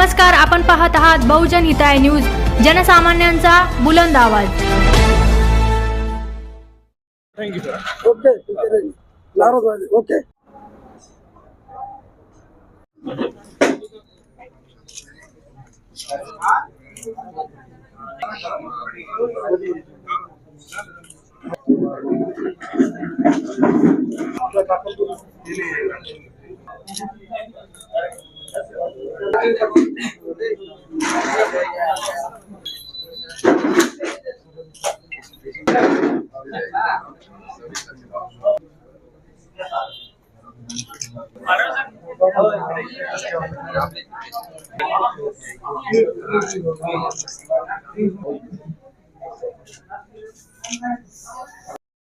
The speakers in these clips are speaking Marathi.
नमस्कार, आपण पाहत आहात बहुजन हिताय न्यूज, जनसामान्यांचा बुलंद आवाज। Thank you sir. ओके नाराज ओके।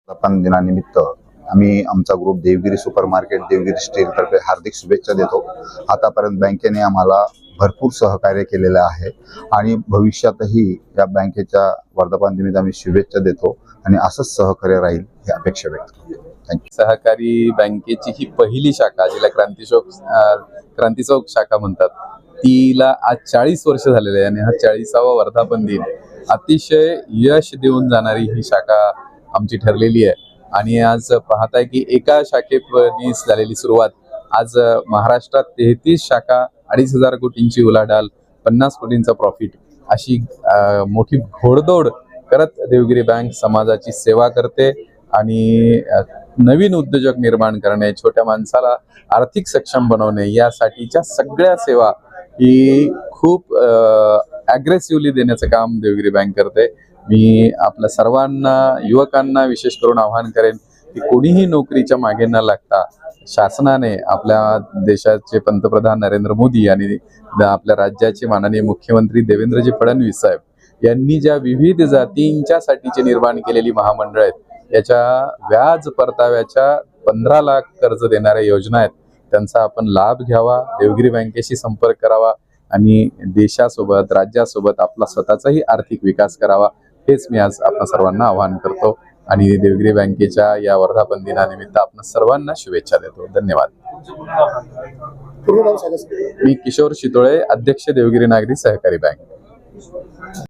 वर्धापन दिनानिमित्त आम्ही आमचा group Devgiri super market Devgiri steel तर्फे हार्दिक शुभेच्छा देतो। आतापर्यंत बँकेने आम्हाला भरपूर सहकार्य केलेले आहे आणि भविष्यातही या बँकेच्या वर्धापन दिनानिमित्त आम्ही शुभेच्छा देतो आणि असंच सहकार्य राहील ही अपेक्षा व्यक्त करतो। थँक्यू। सहकारी बँकेची ही पहिली शाखा, जिला क्रांती चौक शाखा म्हणतात, तिला आज 40 वर्ष झालेले आहे आणि हा 40वा वर्धापन दिन अतिशय यश देऊन जाणारी ही शाखा आमची ठरलेली आहे। आणि आज पाहताय की एका शाखेने झालेली सुरुवात आज महाराष्ट्रात 33 शाखा, 2,500 कोटींची उलाढाल, 50 कोटींचा प्रॉफिट, अशी मोठी घोडदौड करत देवगिरी बँक समाजाची सेवा करते आणि नवीन उद्योजक निर्माण करणे, छोट्या माणसाला आर्थिक सक्षम बनवणे यासाठीच्या सगळ्या सेवा ही खूप अग्रेसिव्हली देण्याचं काम देवगिरी बँक करते। मी आपल्या सर्वांना, युवकांना विशेष करून आवाहन करेन की कोणीही नोकरीच्या मागे न लागता शासनाने, आपल्या देशाचे पंतप्रधान नरेंद्र मोदी आणि आपल्या राज्याचे माननीय मुख्यमंत्री देवेंद्रजी फडणवीस साहेब यांनी ज्या विविध जातींच्या साठीचे निर्माण केलेली महामंडळ आहेत, याच्या व्याज परताव्याच्या 15 लाख कर्ज देणाऱ्या योजना आहेत, त्यांचा आपण लाभ घ्यावा, देवगिरी बँकेशी संपर्क करावा आणि देशासोबत, राज्यासोबत आपला स्वतःचाही आर्थिक विकास करावा, हेच मी आज आपल्या सर्वांना आवाहन करतो आणि देवगिरी बँकेच्या या वर्धापन दिनानिमित्त आपण सर्वांना शुभेच्छा देतो। धन्यवाद। मी किशोर शितोळे, अध्यक्ष देवगिरी नागरी सहकारी बँक।